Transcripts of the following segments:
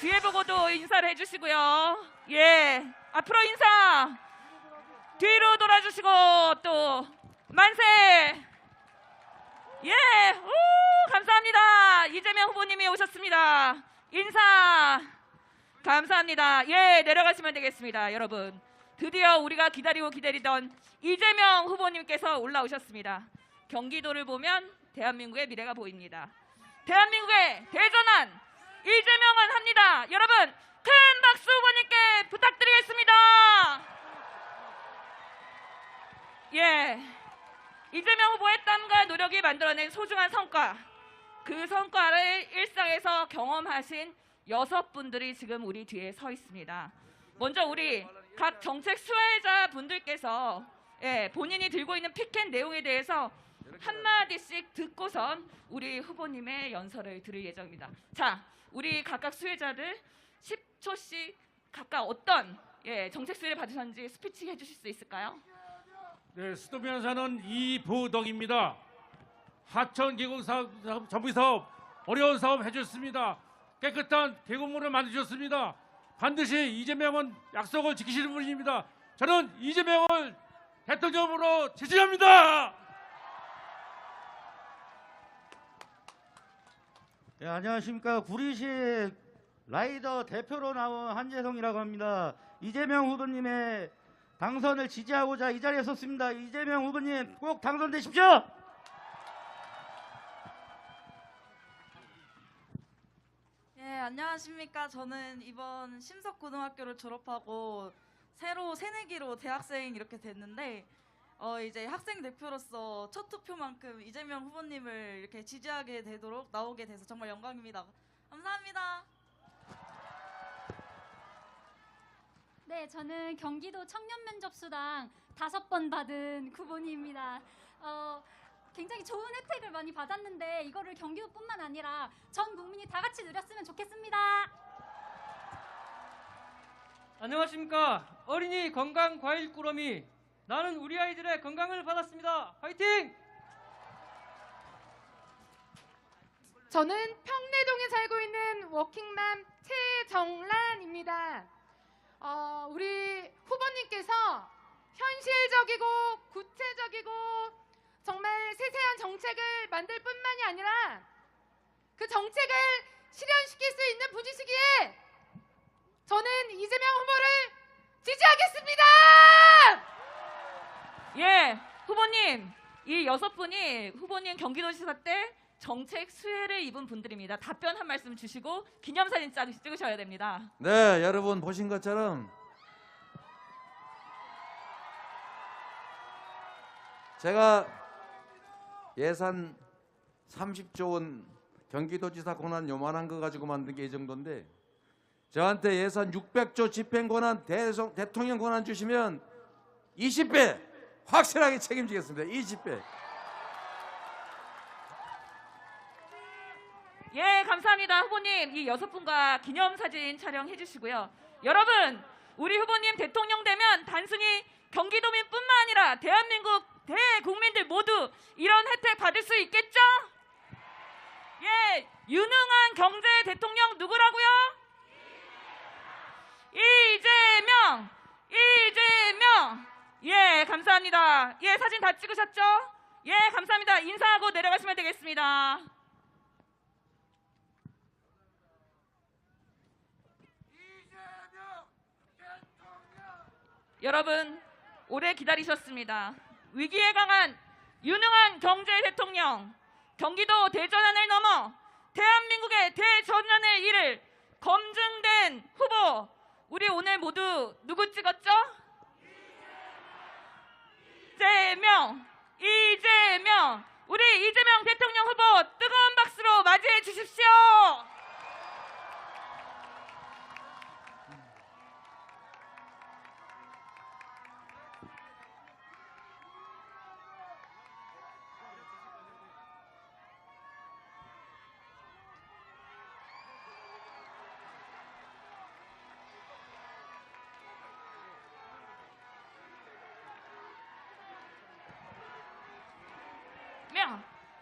뒤에 보고도 인사를 해주시고요. 예, 앞으로 인사. 뒤로 돌아주시고 또 만세. 예, 우, 감사합니다. 이재명 후보님이 오셨습니다. 인사 감사합니다. 예, 내려가시면 되겠습니다. 여러분, 드디어 우리가 기다리던 이재명 후보님께서 올라오셨습니다. 경기도를 보면 대한민국의 미래가 보입니다. 대한민국의 대전환 이재명은 합니다. 여러분, 큰 박수 후보님께 부탁드리겠습니다. 예, 이재명 후보의 땀과 노력이 만들어낸 소중한 성과, 그 성과를 일상에서 경험하신 6분들이 지금 우리 뒤에 서 있습니다. 먼저 우리 각 정책 수혜자 분들께서 본인이 들고 있는 피켓 내용에 대해서 한마디씩 듣고선 우리 후보님의 연설을 들을 예정입니다. 자, 우리 각각 수혜자들 10초씩 각각 어떤 정책 수혜를 받으셨는지 스피치 해주실 수 있을까요? 네, 수도면 사는 이보덕입니다. 하천 계곡 사업, 정비 사업, 어려운 사업 해줬습니다. 깨끗한 계곡물을 만드셨습니다. 반드시 이재명은 약속을 지키시는 분입니다. 저는 이재명을 대통령으로 지지합니다. 네, 안녕하십니까. 구리시 라이더 대표로 나온 한재성이라고 합니다. 이재명 후보님의 당선을 지지하고자 이 자리에 섰습니다. 이재명 후보님 꼭 당선되십시오. 예, 안녕하십니까. 저는 이번 심석고등학교를 졸업하고 새로 새내기로 대학생 이렇게 됐는데 이제 학생 대표로서 첫 투표만큼 이재명 후보님을 이렇게 지지하게 되도록 나오게 돼서 정말 영광입니다. 감사합니다. 네, 저는 경기도 청년면접수당 5번 받은 후보님입니다. 굉장히 좋은 혜택을 많이 받았는데 이거를 경기도뿐만 아니라 전 국민이 다 같이 누렸으면 좋겠습니다. 안녕하십니까. 어린이 건강 과일 꾸러미 나는 우리 아이들의 건강을 받았습니다. 화이팅! 저는 평내동에 살고 있는 워킹맘 최정란입니다. 우리 후보님께서 현실적이고 구체적이고 정말 세세한 정책을 만들 뿐만이 아니라 그 정책을 실현시킬 수 있는 분이시기에 저는 이재명 후보를 지지하겠습니다. 예, 후보님, 이 6분이 후보님 경기도지사 때 정책 수혜를 입은 분들입니다. 답변 한 말씀 주시고 기념사진 찍으셔야 됩니다. 네, 여러분 보신 것처럼 제가 예산 30조 원 경기도지사 권한 요만한 거 가지고 만든 게 이 정도인데 저한테 예산 600조 집행 권한 대통령 권한 주시면 20배 확실하게 책임지겠습니다. 20배. 예, 감사합니다. 후보님, 이 6분과 기념사진 촬영해 주시고요. 여러분, 우리 후보님 대통령 되면 단순히 경기도민뿐만 아니라 대한민국 대국민들 모두 이런 혜택 받을 수 있겠죠? 예, 유능한 경제 대통령 누구라고요? 이재명! 예, 감사합니다. 예, 사진 다 찍으셨죠? 예, 감사합니다. 인사하고 내려가시면 되겠습니다. 여러분, 오래 기다리셨습니다. 위기에 강한 유능한 경제 대통령, 경기도 대전환을 넘어 대한민국의 대전환을 이룰 검증된 후보, 우리 오늘 모두 누구 찍었죠? 이재명! 우리 이재명 대통령 후보 뜨거운 박수로 맞이해 주십시오.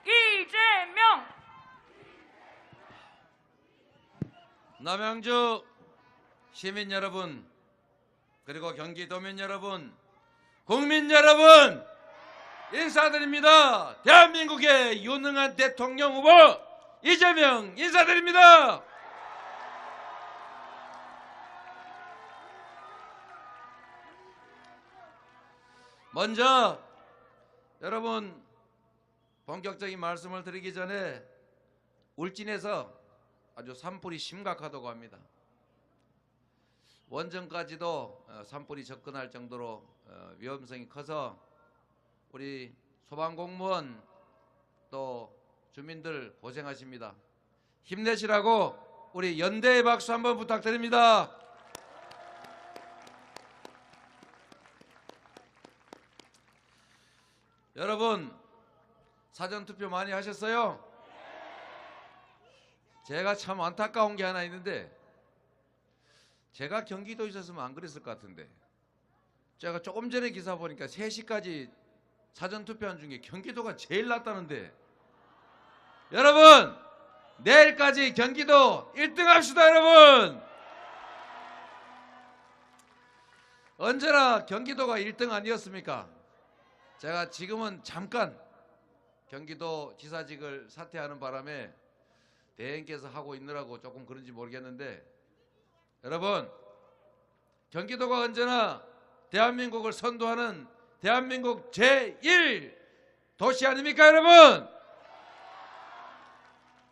이재명! 남양주 시민 여러분, 그리고 경기도민 여러분, 국민 여러분, 인사드립니다. 대한민국의 유능한 대통령 후보 이재명 인사드립니다. 먼저 여러분, 본격적인 말씀을 드리기 전에 울진에서 아주 산불이 심각하다고 합니다. 원전까지도 산불이 접근할 정도로 위험성이 커서 우리 소방공무원 또 주민들 고생하십니다. 힘내시라고 우리 연대의 박수 한번 부탁드립니다. 여러분, 사전투표 많이 하셨어요? 제가 참 안타까운 게 하나 있는데, 제가 경기도에 있었으면 안 그랬을 것 같은데, 제가 조금 전에 기사 보니까 3시까지 사전투표한 중에 경기도가 제일 낫다는데, 여러분, 내일까지 경기도 1등 합시다. 여러분, 언제나 경기도가 1등 아니었습니까? 제가 지금은 잠깐 경기도 지사직을 사퇴하는 바람에 대행께서 하고 있느라고 조금 그런지 모르겠는데, 여러분, 경기도가 언제나 대한민국을 선도하는 대한민국 제1 도시 아닙니까? 여러분,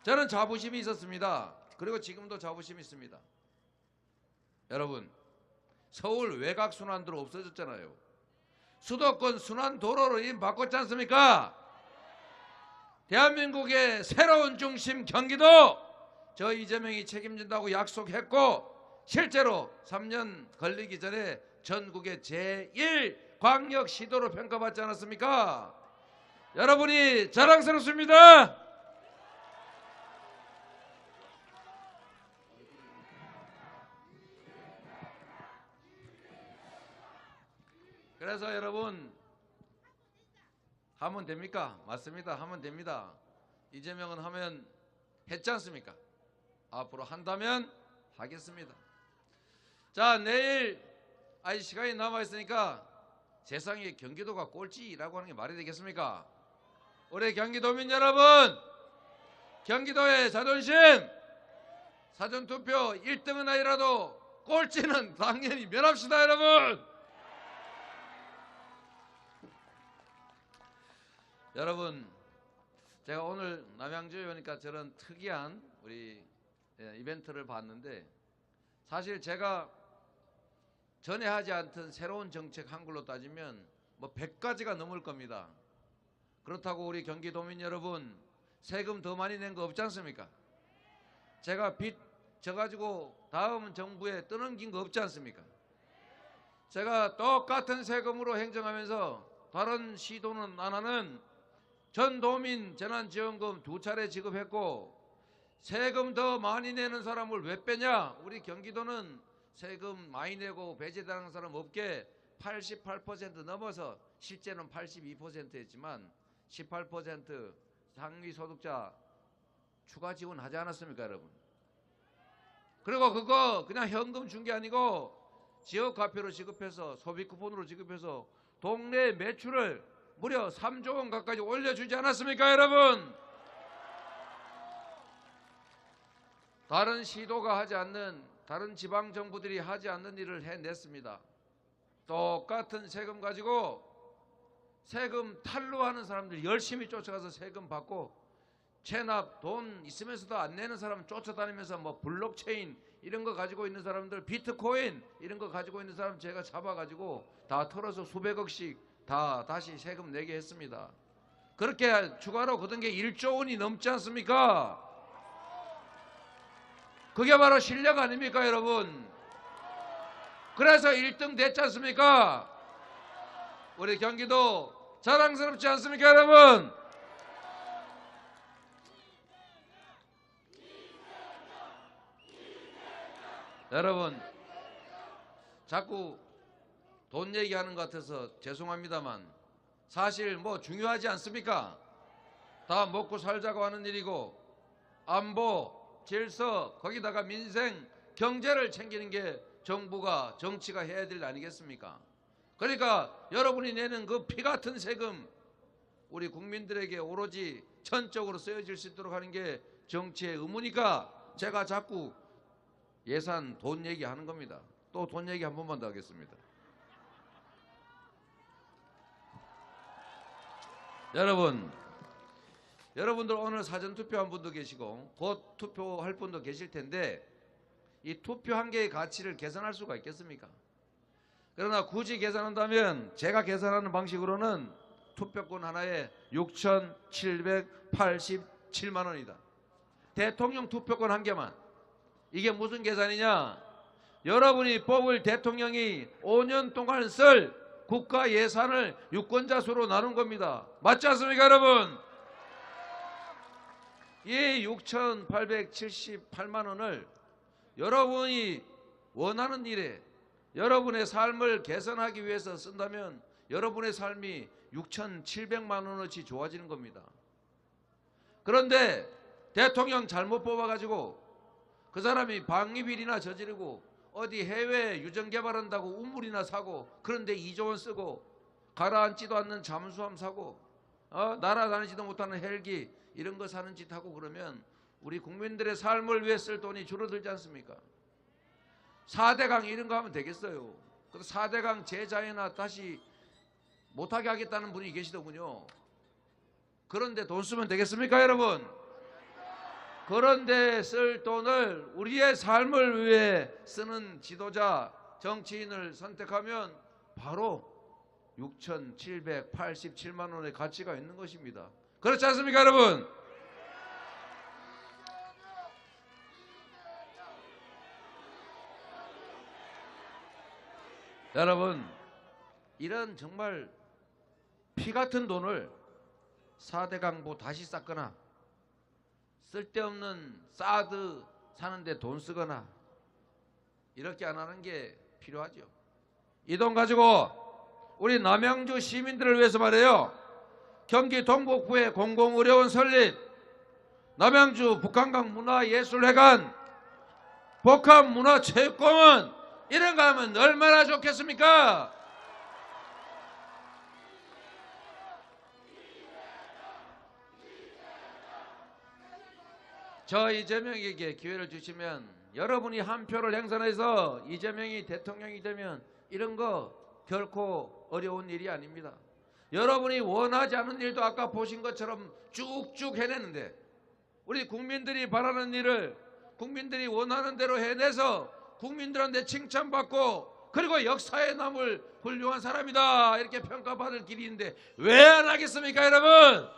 저는 자부심이 있었습니다. 그리고 지금도 자부심이 있습니다. 여러분, 서울 외곽순환도로 없어졌잖아요. 수도권 순환도로로 이름 바꿨지 않습니까? 대한민국의 새로운 중심 경기도 저 이재명이 책임진다고 약속했고, 실제로 3년 걸리기 전에 전국의 제1 광역시도로 평가받지 않았습니까? 여러분이 자랑스럽습니다. 그래서 여러분, 하면 됩니까? 맞습니다. 하면 됩니다. 이재명은 하면 했지 않습니까? 앞으로 한다면 하겠습니다. 자, 내일 아직 시간이 남아있으니까 세상에 경기도가 꼴찌라고 하는 게 말이 되겠습니까? 우리 경기도민 여러분, 경기도의 자존심, 사전투표 1등은 아니라도 꼴찌는 당연히 면합시다. 여러분, 여러분, 제가 오늘 남양주에 오니까 저런 특이한 우리 이벤트를 봤는데, 사실 제가 전에 하지 않던 새로운 정책 한글로 따지면 뭐 100가지가 넘을 겁니다. 그렇다고 우리 경기도민 여러분, 세금 더 많이 낸 거 없지 않습니까? 제가 빚 져가지고 다음 정부에 떠넘긴 거 없지 않습니까? 제가 똑같은 세금으로 행정하면서 다른 시도는 안 하는 전도민 재난지원금 2차례 지급했고, 세금 더 많이 내는 사람을 왜 빼냐? 우리 경기도는 세금 많이 내고 배제당하는 사람 없게 88% 넘어서 실제는 82%였지만 18% 상위 소득자 추가 지원하지 않았습니까, 여러분? 그리고 그거 그냥 현금 준 게 아니고 지역화표로 지급해서 소비 쿠폰으로 지급해서 동네 매출을 무려 3조 원 가까이 올려주지 않았습니까, 여러분? 다른 시도가 하지 않는, 다른 지방 정부들이 하지 않는 일을 해냈습니다. 똑같은 세금 가지고 세금 탈루하는 사람들 열심히 쫓아가서 세금 받고, 체납 돈 있으면서도 안 내는 사람 쫓아다니면서 뭐 블록체인 이런 거 가지고 있는 사람들, 비트코인 이런 거 가지고 있는 사람 제가 잡아가지고 다 털어서 수백억씩 다 다시 세금 내게 했습니다. 그렇게 추가로 거둔 게 1조 원이 넘지 않습니까? 그게 바로 실력 아닙니까, 여러분? 그래서 1등 됐지 않습니까? 우리 경기도 자랑스럽지 않습니까, 여러분? 여러분, 자꾸 돈 얘기하는 것 같아서 죄송합니다만 사실 뭐 중요하지 않습니까? 다 먹고 살자고 하는 일이고, 안보, 질서, 거기다가 민생, 경제를 챙기는 게 정부가, 정치가 해야 될 일 아니겠습니까? 그러니까 여러분이 내는 그 피 같은 세금, 우리 국민들에게 오로지 전적으로 쓰여질 수 있도록 하는 게 정치의 의무니까 제가 자꾸 예산, 돈 얘기하는 겁니다. 또 돈 얘기 한 번만 더 하겠습니다. 여러분들 오늘 사전 투표한 분도 계시고 곧 투표할 분도 계실 텐데 이 투표한 개의 가치를 계산할 수가 있겠습니까? 그러나 굳이 계산한다면 제가 계산하는 방식으로는 투표권 하나에 6,787만 원이다. 대통령 투표권 한 개만. 이게 무슨 계산이냐? 여러분이 뽑을 대통령이 5년 동안 쓸 국가 예산을 유권자 수로 나눈 겁니다. 맞지 않습니까, 여러분? 이 6,878만 원을 여러분이 원하는 일에 여러분의 삶을 개선하기 위해서 쓴다면 여러분의 삶이 6,700만 원어치 좋아지는 겁니다. 그런데 대통령 잘못 뽑아가지고 그 사람이 방위비리나 저지르고 어디 해외 유전 개발한다고 우물이나 사고 그런데 2조 원 쓰고 가라앉지도 않는 잠수함 사고 날아다니지도 못하는 헬기 이런 거 사는 짓 하고 그러면 우리 국민들의 삶을 위해 쓸 돈이 줄어들지 않습니까? 4대강 이런 거 하면 되겠어요. 그래서 4대강 재자연화 다시 못하게 하겠다는 분이 계시더군요. 그런데 돈 쓰면 되겠습니까, 여러분? 그런데 쓸 돈을 우리의 삶을 위해 쓰는 지도자, 정치인을 선택하면 바로 6,787만 원의 가치가 있는 것입니다. 그렇지 않습니까, 여러분? 여러분, 이런 정말 피 같은 돈을 4대 강보 다시 쌓거나 쓸데없는 사드 사는데 돈 쓰거나 이렇게 안 하는 게 필요하죠. 이 돈 가지고 우리 남양주 시민들을 위해서 말이에요. 경기 동북부의 공공의료원 설립, 남양주 북한강 문화예술회관, 복합문화체육공원 이런 거 하면 얼마나 좋겠습니까? 저 이재명에게 기회를 주시면 여러분이 한 표를 행사해서 이재명이 대통령이 되면 이런 거 결코 어려운 일이 아닙니다. 여러분이 원하지 않은 일도 아까 보신 것처럼 쭉쭉 해내는데 우리 국민들이 바라는 일을 국민들이 원하는 대로 해내서 국민들한테 칭찬받고 그리고 역사에 남을 훌륭한 사람이다 이렇게 평가받을 길인데 왜 안 하겠습니까, 여러분?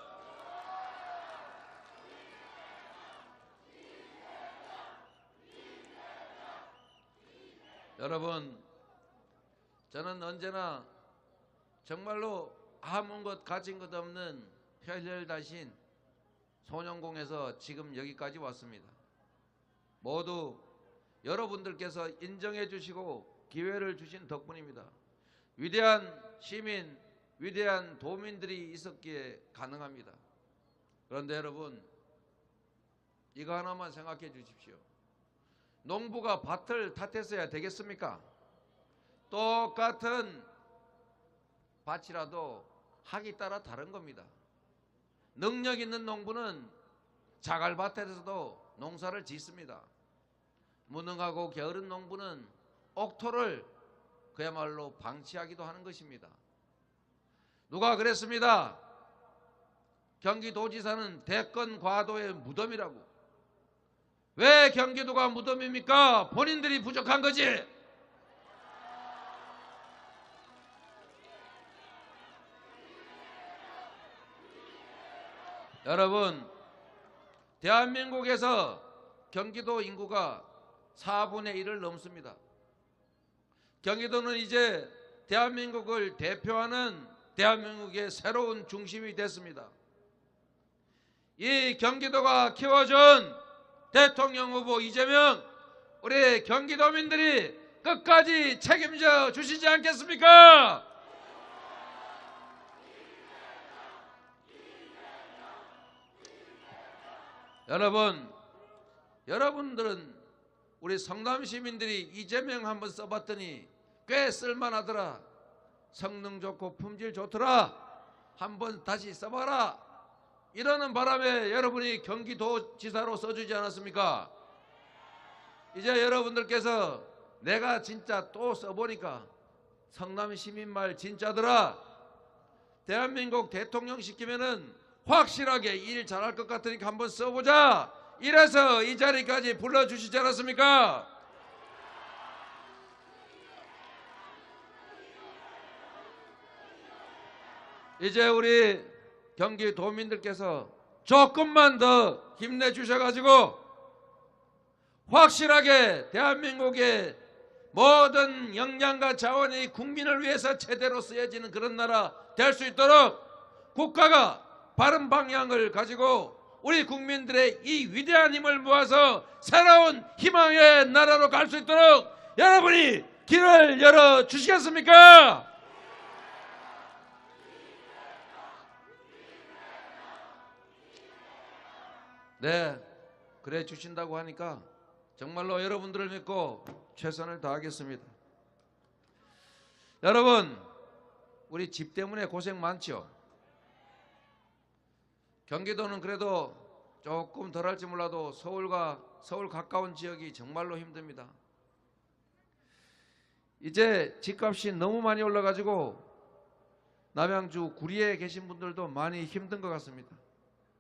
여러분, 저는 언제나 정말로 아무 것 가진 것 없는 혈혈다신 소년공에서 지금 여기까지 왔습니다. 모두 여러분들께서 인정해 주시고 기회를 주신 덕분입니다. 위대한 시민, 위대한 도민들이 있었기에 가능합니다. 그런데 여러분, 이거 하나만 생각해 주십시오. 농부가 밭을 탓했어야 되겠습니까? 똑같은 밭이라도 학이 따라 다른 겁니다. 능력 있는 농부는 자갈밭에서도 농사를 짓습니다. 무능하고 게으른 농부는 옥토를 그야말로 방치하기도 하는 것입니다. 누가 그랬습니다. 경기도지사는 대권 과도의 무덤이라고. 왜 경기도가 무덤입니까? 본인들이 부족한 거지. 여러분, 대한민국에서 경기도 인구가 4분의 1을 넘습니다. 경기도는 이제 대한민국을 대표하는 대한민국의 새로운 중심이 됐습니다. 이 경기도가 키워준 대통령 후보 이재명, 우리 경기도민들이 끝까지 책임져 주시지 않겠습니까? 여러분, 여러분들은 우리 성남 시민들이 이재명 한번 써봤더니 꽤 쓸만하더라. 성능 좋고 품질 좋더라. 한번 다시 써봐라. 이러는 바람에 여러분이 경기도지사로 써주지 않았습니까? 이제 여러분들께서 내가 진짜 또 써보니까 성남 시민 말 진짜더라. 대한민국 대통령 시키면은 확실하게 일 잘할 것 같으니까 한번 써보자. 이래서 이 자리까지 불러주시지 않았습니까? 이제 우리 경기도민들께서 조금만 더 힘내주셔가지고 확실하게 대한민국의 모든 역량과 자원이 국민을 위해서 제대로 쓰여지는 그런 나라 될 수 있도록 국가가 바른 방향을 가지고 우리 국민들의 이 위대한 힘을 모아서 새로운 희망의 나라로 갈 수 있도록 여러분이 길을 열어주시겠습니까? 네, 그래 주신다고 하니까 정말로 여러분들을 믿고 최선을 다하겠습니다. 여러분, 우리 집 때문에 고생 많죠? 경기도는 그래도 조금 덜할지 몰라도 서울과 서울 가까운 지역이 정말로 힘듭니다. 이제 집값이 너무 많이 올라가지고 남양주 구리에 계신 분들도 많이 힘든 것 같습니다.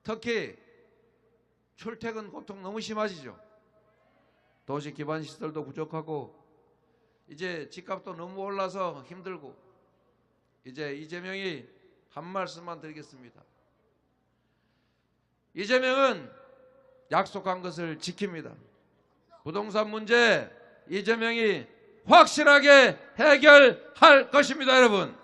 특히 출퇴근 고통 너무 심하시죠? 도시 기반 시설도 부족하고 이제 집값도 너무 올라서 힘들고 이제 이재명이 한 말씀만 드리겠습니다. 이재명은 약속한 것을 지킵니다. 부동산 문제 이재명이 확실하게 해결할 것입니다, 여러분.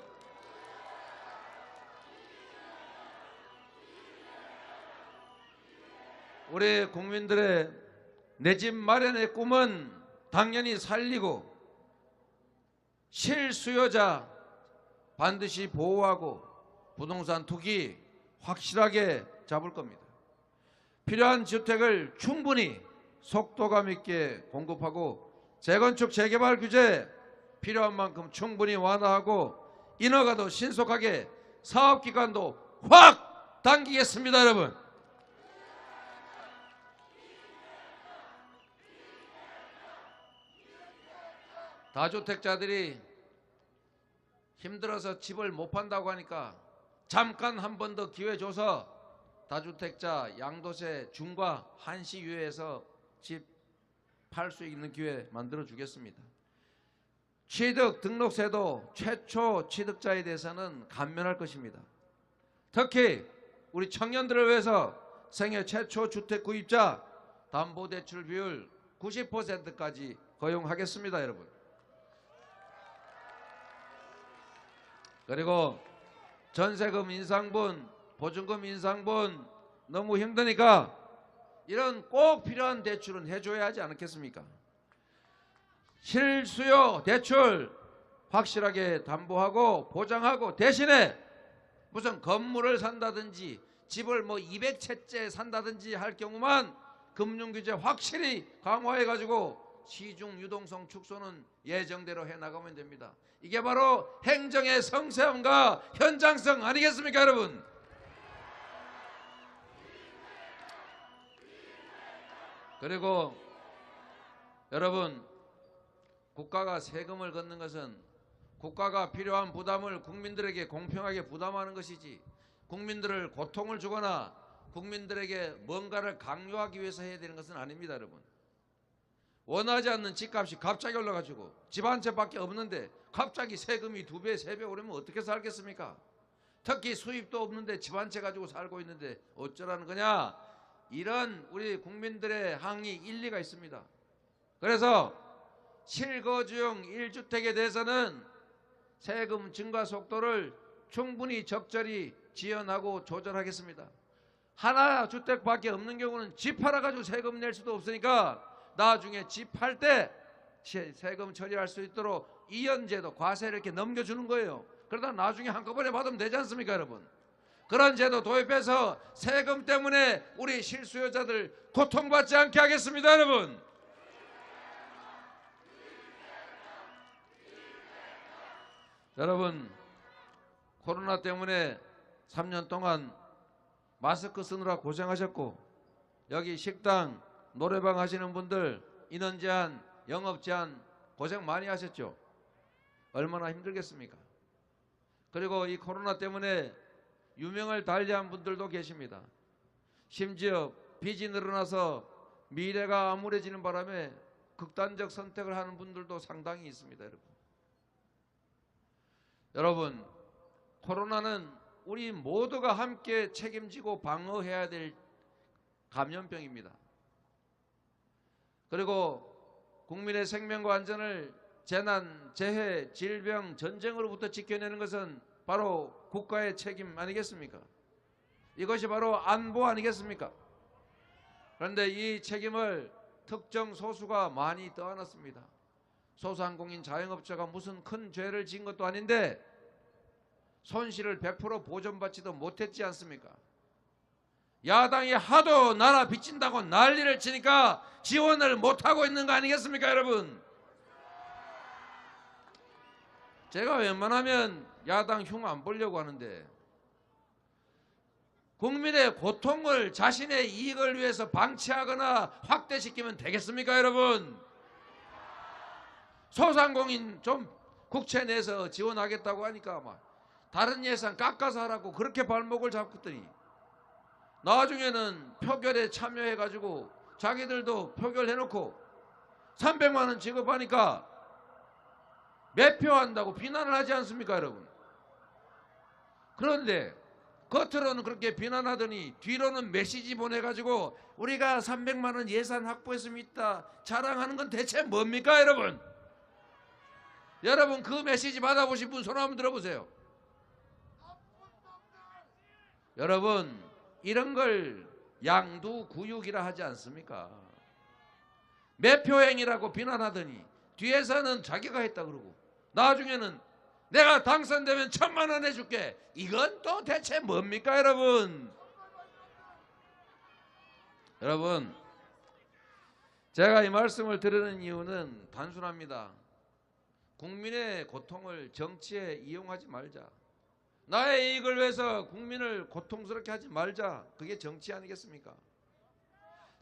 우리 국민들의 내 집 마련의 꿈은 당연히 살리고 실수요자 반드시 보호하고 부동산 투기 확실하게 잡을 겁니다. 필요한 주택을 충분히 속도감 있게 공급하고 재건축 재개발 규제 필요한 만큼 충분히 완화하고 인허가도 신속하게 사업기간도 확 당기겠습니다, 여러분. 다주택자들이 힘들어서 집을 못 판다고 하니까 잠깐 한 번 더 기회 줘서 다주택자 양도세 중과 한시 유예해서 집 팔 수 있는 기회 만들어 주겠습니다. 취득 등록세도 최초 취득자에 대해서는 감면할 것입니다. 특히 우리 청년들을 위해서 생애 최초 주택 구입자 담보대출 비율 90%까지 허용하겠습니다, 여러분. 그리고 전세금 인상분, 보증금 인상분 너무 힘드니까 이런 꼭 필요한 대출은 해줘야 하지 않겠습니까? 실수요 대출 확실하게 담보하고 보장하고 대신에 무슨 건물을 산다든지 집을 뭐 200채째 산다든지 할 경우만 금융규제 확실히 강화해가지고 시중 유동성 축소는 예정대로 해나가면 됩니다. 이게 바로 행정의 성세함과 현장성 아니겠습니까, 여러분? 그리고 여러분, 국가가 세금을 걷는 것은 국가가 필요한 부담을 국민들에게 공평하게 부담하는 것이지 국민들을 고통을 주거나 국민들에게 뭔가를 강요하기 위해서 해야 되는 것은 아닙니다, 여러분. 원하지 않는 집값이 갑자기 올라가지고 집 한 채밖에 없는데 갑자기 세금이 2배, 3배 오르면 어떻게 살겠습니까? 특히 수입도 없는데 집 한 채 가지고 살고 있는데 어쩌라는 거냐? 이런 우리 국민들의 항의 일리가 있습니다. 그래서 실거주용 1주택에 대해서는 세금 증가 속도를 충분히 적절히 지연하고 조절하겠습니다. 하나 주택밖에 없는 경우는 집 팔아가지고 세금 낼 수도 없으니까 나중에 집 팔 때 세금 처리할 수 있도록 이연제도 과세를 이렇게 넘겨주는 거예요. 그러다 나중에 한꺼번에 받으면 되지 않습니까, 여러분? 그런 제도 도입해서 세금 때문에 우리 실수요자들 고통받지 않게 하겠습니다, 여러분. 여러분, 코로나 때문에 3년 동안 마스크 쓰느라 고생하셨고, 여기 식당, 노래방 하시는 분들 인원 제한, 영업 제한 고생 많이 하셨죠. 얼마나 힘들겠습니까? 그리고 이 코로나 때문에 유명을 달리한 분들도 계십니다. 심지어 빚이 늘어나서 미래가 암울해지는 바람에 극단적 선택을 하는 분들도 상당히 있습니다, 여러분. 여러분, 코로나는 우리 모두가 함께 책임지고 방어해야 될 감염병입니다. 그리고 국민의 생명과 안전을 재난, 재해, 질병, 전쟁으로부터 지켜내는 것은 바로 국가의 책임 아니겠습니까? 이것이 바로 안보 아니겠습니까? 그런데 이 책임을 특정 소수가 많이 떠안았습니다. 소상공인 자영업자가 무슨 큰 죄를 지은 것도 아닌데 손실을 100% 보전받지도 못했지 않습니까? 야당이 하도 나라 빚진다고 난리를 치니까 지원을 못하고 있는 거 아니겠습니까, 여러분? 제가 웬만하면 야당 흉 안 보려고 하는데 국민의 고통을 자신의 이익을 위해서 방치하거나 확대시키면 되겠습니까, 여러분? 소상공인 좀 국채 내서 지원하겠다고 하니까 막 다른 예산 깎아서 하라고 그렇게 발목을 잡고더니 나중에는 표결에 참여해가지고 자기들도 표결해놓고 300만 원 지급하니까 매표한다고 비난을 하지 않습니까, 여러분? 그런데 겉으로는 그렇게 비난하더니 뒤로는 메시지 보내가지고 우리가 300만 원 예산 확보했습니다 자랑하는 건 대체 뭡니까, 여러분? 여러분, 그 메시지 받아보신 분 손 한번 들어보세요. 여러분, 이런 걸 양두구육이라 하지 않습니까? 매표행위라고 비난하더니 뒤에서는 자기가 했다 그러고 나중에는 내가 당선되면 1000만 원 해줄게. 이건 또 대체 뭡니까, 여러분? 여러분, 제가 이 말씀을 드리는 이유는 단순합니다. 국민의 고통을 정치에 이용하지 말자. 나의 이익을 위해서 국민을 고통스럽게 하지 말자. 그게 정치 아니겠습니까?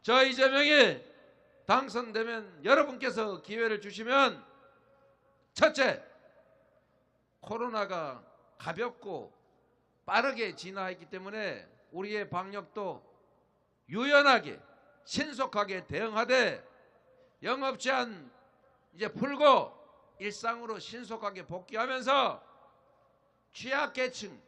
저 이재명이 당선되면 여러분께서 기회를 주시면 첫째, 코로나가 가볍고 빠르게 진화했기 때문에 우리의 방역도 유연하게 신속하게 대응하되 영업 제한 이제 풀고 일상으로 신속하게 복귀하면서 취약계층,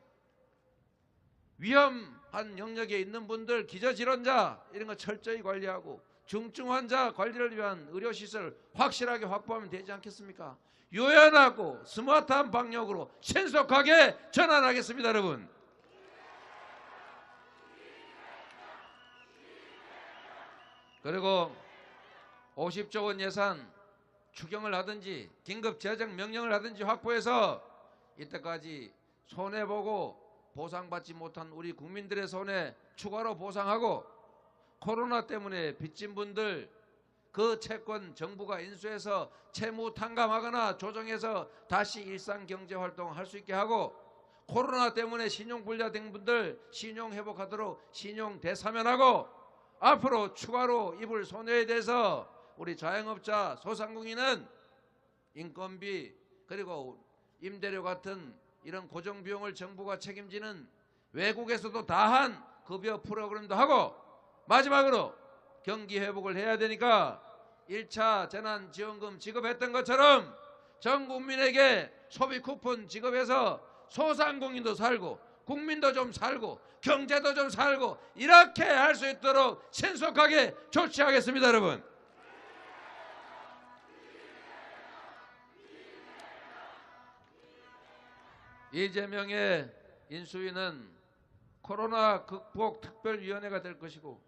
위험한 영역에 있는 분들, 기저질환자 이런 거 철저히 관리하고 중증 환자 관리를 위한 의료시설 확실하게 확보하면 되지 않겠습니까? 유연하고 스마트한 방역으로 신속하게 전환하겠습니다, 여러분. 그리고 50조 원 예산 추경을 하든지 긴급 재정 명령을 하든지 확보해서 이때까지 손해보고 보상받지 못한 우리 국민들의 손해 추가로 보상하고 코로나 때문에 빚진 분들 그 채권 정부가 인수해서 채무 탕감하거나 조정해서 다시 일상 경제 활동할 수 있게 하고 코로나 때문에 신용 불량된 분들 신용 회복하도록 신용 대사면하고 앞으로 추가로 입을 손해에 대해서 우리 자영업자 소상공인은 인건비 그리고 임대료 같은 이런 고정비용을 정부가 책임지는 외국에서도 다한 급여 프로그램도 하고 마지막으로 경기 회복을 해야 되니까 1차 재난지원금 지급했던 것처럼 전 국민에게 소비 쿠폰 지급해서 소상공인도 살고 국민도 좀 살고 경제도 좀 살고 이렇게 할 수 있도록 신속하게 조치하겠습니다, 여러분. 이재명의 인수위는 코로나 극복 특별위원회가 될 것이고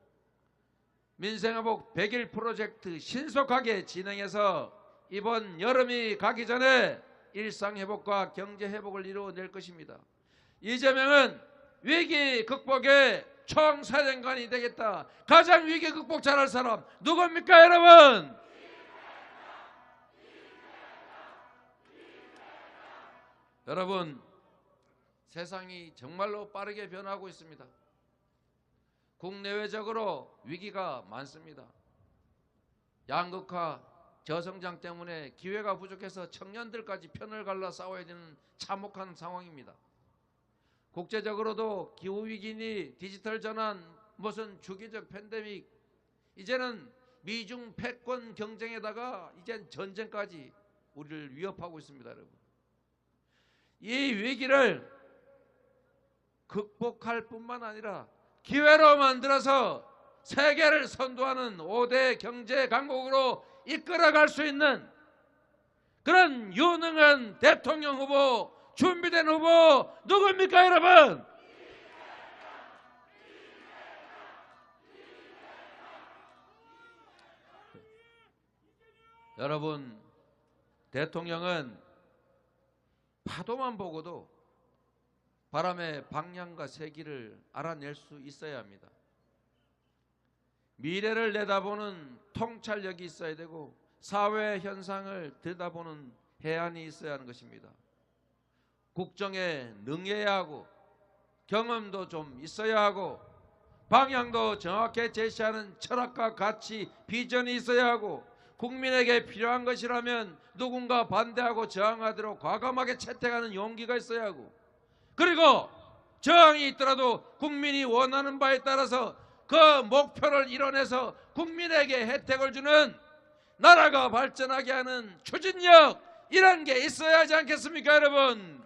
민생회복 100일 프로젝트 신속하게 진행해서 이번 여름이 가기 전에 일상회복과 경제회복을 이루어낼 것입니다. 이재명은 위기 극복의 총사령관이 되겠다. 가장 위기 극복 잘할 사람 누굽니까 여러분? 여러분, 세상이 정말로 빠르게 변하고 있습니다. 국내외적으로 위기가 많습니다. 양극화, 저성장 때문에 기회가 부족해서 청년들까지 편을 갈라 싸워야 되는 참혹한 상황입니다. 국제적으로도 기후위기니 디지털 전환, 무슨 주기적 팬데믹, 이제는 미중 패권 경쟁에다가 이젠 전쟁까지 우리를 위협하고 있습니다. 여러분, 이 위기를 극복할 뿐만 아니라 기회로 만들어서 세계를 선도하는 5대 경제 강국으로 이끌어갈 수 있는 그런 유능한 대통령 후보, 준비된 후보 누구입니까 여러분? 여러분, 대통령은 파도만 보고도 바람의 방향과 세기를 알아낼 수 있어야 합니다. 미래를 내다보는 통찰력이 있어야 되고 사회 현상을 들여다보는 해안이 있어야 하는 것입니다. 국정에 능해야 하고 경험도 좀 있어야 하고 방향도 정확히 제시하는 철학과 가치, 비전이 있어야 하고 국민에게 필요한 것이라면 누군가 반대하고 저항하도록 과감하게 채택하는 용기가 있어야 하고, 그리고 저항이 있더라도 국민이 원하는 바에 따라서 그 목표를 이뤄내서 국민에게 혜택을 주는 나라가 발전하게 하는 추진력, 이런 게 있어야 하지 않겠습니까 여러분?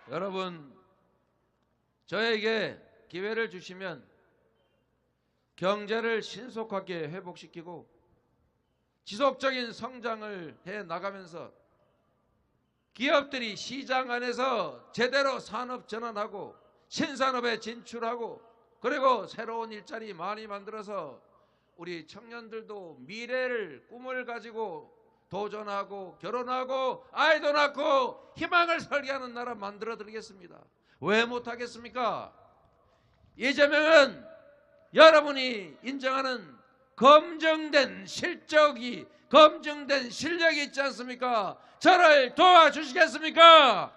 여러분, 저에게 기회를 주시면 경제를 신속하게 회복시키고 지속적인 성장을 해 나가면서 기업들이 시장 안에서 제대로 산업 전환하고 신산업에 진출하고 그리고 새로운 일자리 많이 만들어서 우리 청년들도 미래를 꿈을 가지고 도전하고 결혼하고 아이도 낳고 희망을 설계하는 나라 만들어 드리겠습니다. 왜 못하겠습니까? 이재명은 여러분이 인정하는 검증된 실적이, 검증된 실력이 있지 않습니까? 저를 도와주시겠습니까?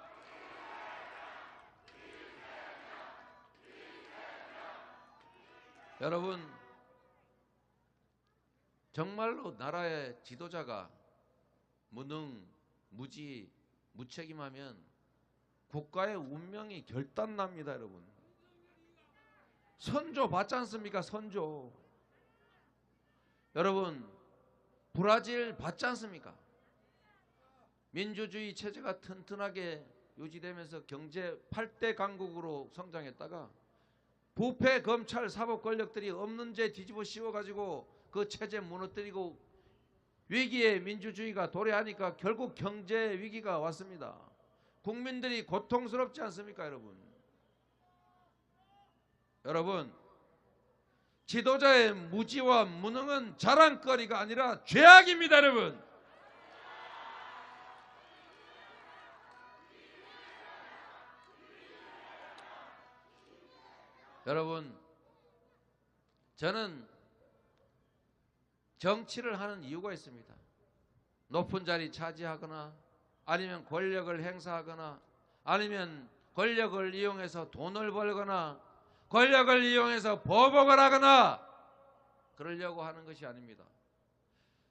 여러분, 정말로 나라의 지도자가 무능, 무지, 무책임하면 국가의 운명이 결단납니다. 여러분, 선조 받지 않습니까? 선조. 여러분, 브라질 받지 않습니까? 민주주의 체제가 튼튼하게 유지되면서 경제 8대 강국으로 성장했다가 부패 검찰 사법 권력들이 없는 죄 뒤집어 씌워가지고 그 체제 무너뜨리고 위기에 민주주의가 도래하니까 결국 경제 위기가 왔습니다. 국민들이 고통스럽지 않습니까 여러분? 여러분, 지도자의 무지와 무능은 자랑거리가 아니라 죄악입니다 여러분. 여러분, 저는 정치를 하는 이유가 있습니다. 높은 자리 차지하거나 아니면 권력을 행사하거나 아니면 권력을 이용해서 돈을 벌거나 권력을 이용해서 보복을 하거나 그러려고 하는 것이 아닙니다.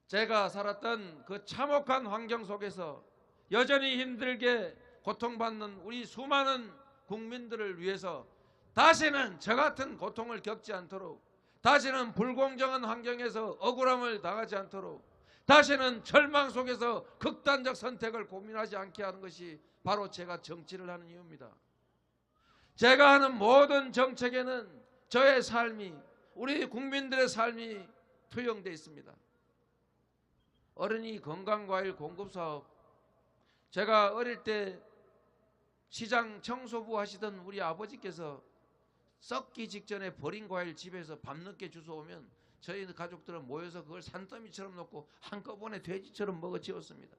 제가 살았던 그 참혹한 환경 속에서 여전히 힘들게 고통받는 우리 수많은 국민들을 위해서 다시는 저 같은 고통을 겪지 않도록, 다시는 불공정한 환경에서 억울함을 당하지 않도록, 다시는 절망 속에서 극단적 선택을 고민하지 않게 하는 것이 바로 제가 정치를 하는 이유입니다. 제가 하는 모든 정책에는 저의 삶이, 우리 국민들의 삶이 투영되어 있습니다. 어린이 건강과일 공급사업, 제가 어릴 때 시장 청소부 하시던 우리 아버지께서 썩기 직전에 버린 과일 집에서 밤늦게 주워오면 저희 가족들은 모여서 그걸 산더미처럼 놓고 한꺼번에 돼지처럼 먹어치웠습니다.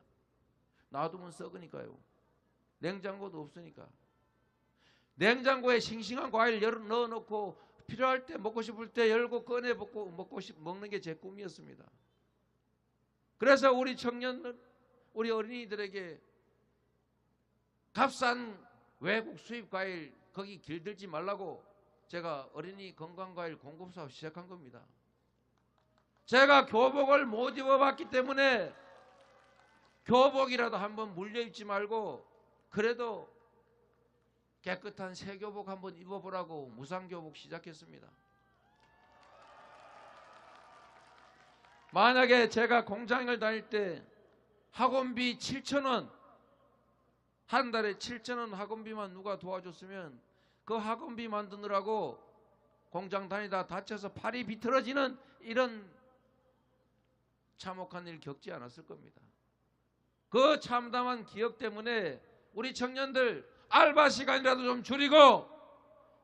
놔두면 썩으니까요. 냉장고도 없으니까. 냉장고에 싱싱한 과일 넣어놓고 필요할 때 먹고 싶을 때 열고 꺼내 먹는 게 제 꿈이었습니다. 그래서 우리 청년들, 우리 어린이들에게 값싼 외국 수입 과일 거기 길들지 말라고 제가 어린이 건강과일 공급 사업 시작한 겁니다. 제가 교복을 못 입어봤기 때문에 교복이라도 한번 물려입지 말고 그래도 깨끗한 새 교복 한번 입어보라고 무상교복 시작했습니다. 만약에 제가 공장을 다닐 때 학원비 7,000원, 한 달에 7,000원 학원비만 누가 도와줬으면 그 학원비 만드느라고 공장 다니다 다쳐서 팔이 비틀어지는 이런 참혹한 일 겪지 않았을 겁니다. 그 참담한 기억 때문에 우리 청년들 알바 시간이라도 좀 줄이고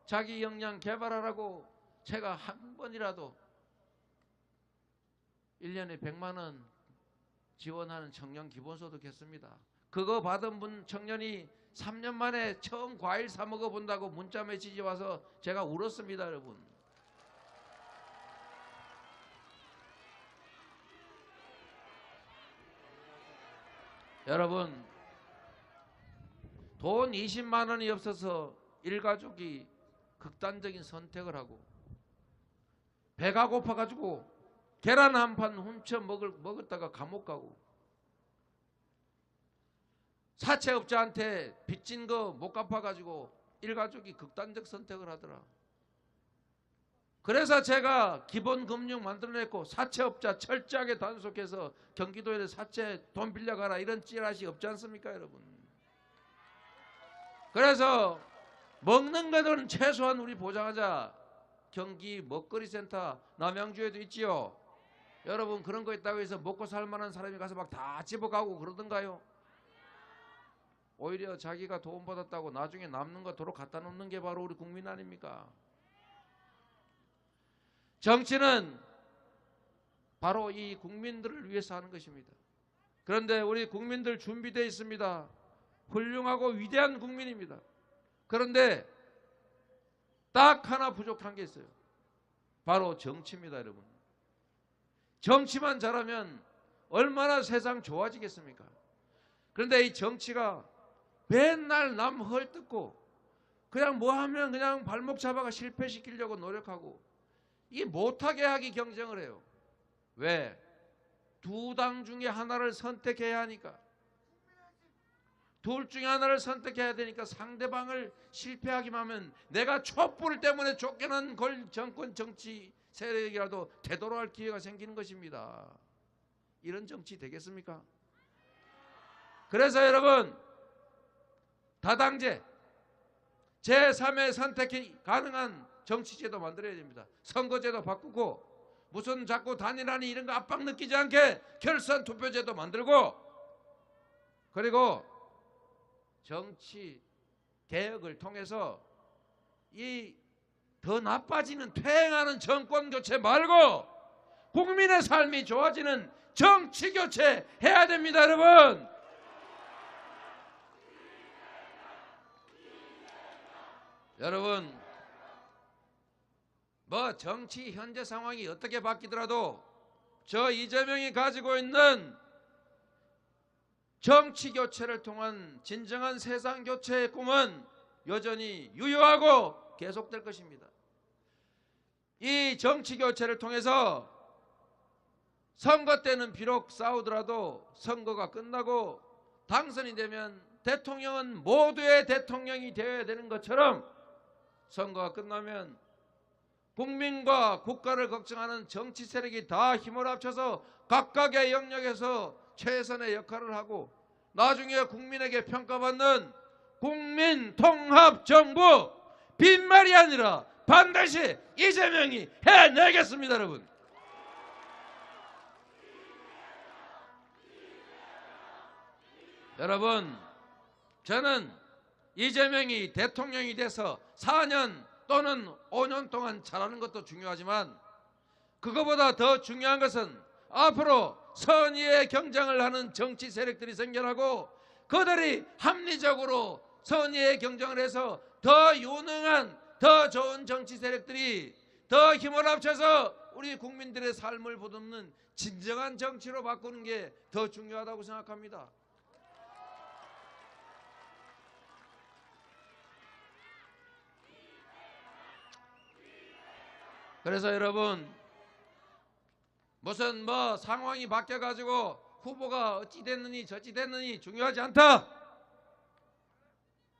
자기 역량 개발하라고 제가 한 번이라도 1년에 100만 원 지원하는 청년 기본소득 했습니다. 그거 받은 분 청년이 3년 만에 처음 과일 사 먹어 본다고 문자 메시지 와서 제가 울었습니다, 여러분. 여러분, 돈 20만 원이 없어서 일가족이 극단적인 선택을 하고 배가 고파가지고 계란 한 판 훔쳐 먹었다가 감옥 가고 사채업자한테 빚진 거 못 갚아가지고 일가족이 극단적 선택을 하더라. 그래서 제가 기본금융 만들어냈고 사채업자 철저하게 단속해서 경기도에 사채 돈 빌려가라 이런 찌라시 없지 않습니까, 여러분? 그래서 먹는 것들은 최소한 우리 보장하자. 경기 먹거리센터 남양주에도 있지요. 여러분 그런 거 있다고 해서 먹고 살만한 사람이 가서 막 다 집어가고 그러던가요? 오히려 자기가 도움받았다고 나중에 남는 거 도로 갖다 놓는 게 바로 우리 국민 아닙니까? 정치는 바로 이 국민들을 위해서 하는 것입니다. 그런데 우리 국민들 준비되어 있습니다. 훌륭하고 위대한 국민입니다. 그런데 딱 하나 부족한 게 있어요. 바로 정치입니다, 여러분. 정치만 잘하면 얼마나 세상 좋아지겠습니까? 그런데 이 정치가 맨날 남 헐뜯고 그냥 뭐 하면 그냥 발목 잡아가 실패시키려고 노력하고 이게 못하게 하기 경쟁을 해요. 왜? 두 당 중에 하나를 선택해야 하니까. 둘 중에 하나를 선택해야 되니까 상대방을 실패하기만 하면 내가 촛불 때문에 쫓겨난 정권 정치 세력이라도 되돌아갈 기회가 생기는 것입니다. 이런 정치 되겠습니까? 그래서 여러분 다당제 제3의 선택이 가능한 정치제도 만들어야 됩니다. 선거제도 바꾸고 무슨 자꾸 단일화니 이런 거 압박 느끼지 않게 결선 투표제도 만들고 그리고 정치 개혁을 통해서 이 더 나빠지는 퇴행하는 정권 교체 말고 국민의 삶이 좋아지는 정치 교체 해야 됩니다, 여러분. 여러분, 뭐 정치 현재 상황이 어떻게 바뀌더라도 저 이재명이 가지고 있는 정치 교체를 통한 진정한 세상 교체의 꿈은 여전히 유효하고 계속될 것입니다. 이 정치 교체를 통해서 선거 때는 비록 싸우더라도 선거가 끝나고 당선이 되면 대통령은 모두의 대통령이 되어야 되는 것처럼 선거가 끝나면 국민과 국가를 걱정하는 정치 세력이 다 힘을 합쳐서 각각의 영역에서 최선의 역할을 하고 나중에 국민에게 평가받는 국민통합정부 빈말이 아니라 반드시 이재명이 해내겠습니다, 여러분. 여러분, 저는 이재명이 대통령이 돼서 4년 또는 5년 동안 잘하는 것도 중요하지만 그거보다 더 중요한 것은 앞으로 선의의 경쟁을 하는 정치 세력들이 생겨나고 그들이 합리적으로 선의의 경쟁을 해서 더 유능한 더 좋은 정치 세력들이 더 힘을 합쳐서 우리 국민들의 삶을 보듬는 진정한 정치로 바꾸는 게 더 중요하다고 생각합니다. 그래서 여러분, 무슨 뭐 상황이 바뀌어가지고 후보가 어찌 됐느니 저찌 됐느니 중요하지 않다.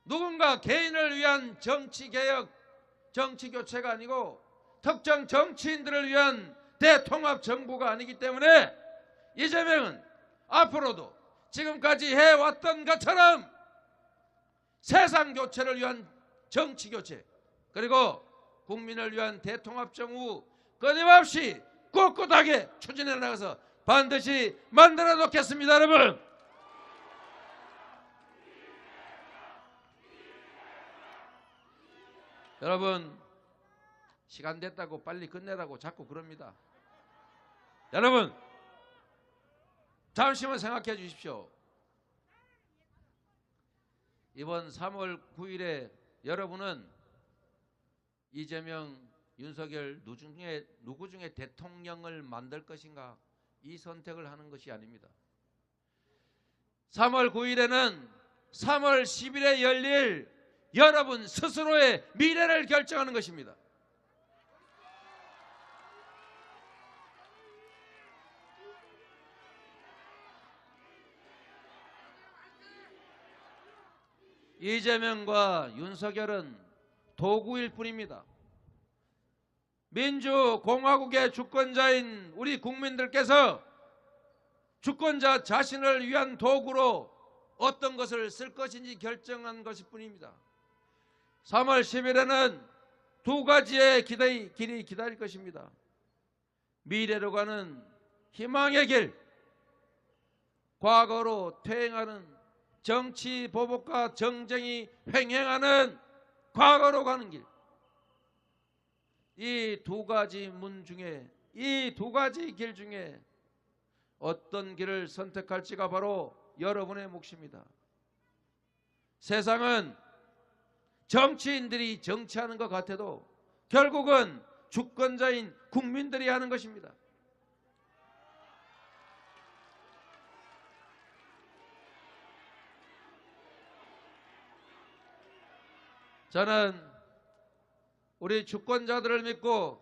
누군가 개인을 위한 정치개혁, 정치교체가 아니고 특정 정치인들을 위한 대통합 정부가 아니기 때문에 이재명은 앞으로도 지금까지 해왔던 것처럼 세상 교체를 위한 정치교체, 그리고 국민을 위한 대통합 정부 끊임없이 꿋꿋하게 추진해 나가서 반드시 만들어 놓겠습니다. 여러분, 여러분 시간 됐다고 빨리 끝내라고 자꾸 그럽니다. 여러분 잠시만 생각해 주십시오. 이번 3월 9일에 여러분은 이재명, 윤석열 누구 중에 대통령을 만들 것인가, 이 선택을 하는 것이 아닙니다. 3월 9일에는 3월 10일에 열릴 여러분 스스로의 미래를 결정하는 것입니다. 이재명과 윤석열은 도구일 뿐입니다. 민주공화국의 주권자인 우리 국민들께서 주권자 자신을 위한 도구로 어떤 것을 쓸 것인지 결정한 것일 뿐입니다. 3월 10일에는 두 가지의 길이 기다릴 것입니다. 미래로 가는 희망의 길, 과거로 퇴행하는 정치 보복과 정쟁이 횡행하는 과거로 가는 길. 이 두 가지 문 중에, 이 두 가지 길 중에 어떤 길을 선택할지가 바로 여러분의 몫입니다. 세상은 정치인들이 정치하는 것 같아도 결국은 주권자인 국민들이 하는 것입니다. 저는 우리 주권자들을 믿고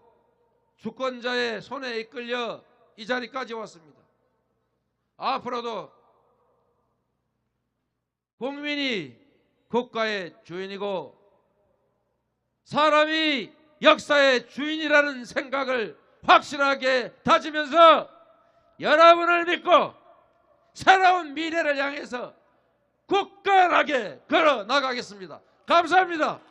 주권자의 손에 이끌려 이 자리까지 왔습니다. 앞으로도 국민이 국가의 주인이고 사람이 역사의 주인이라는 생각을 확실하게 다지면서 여러분을 믿고 새로운 미래를 향해서 굳건하게 걸어 나가겠습니다. 감사합니다.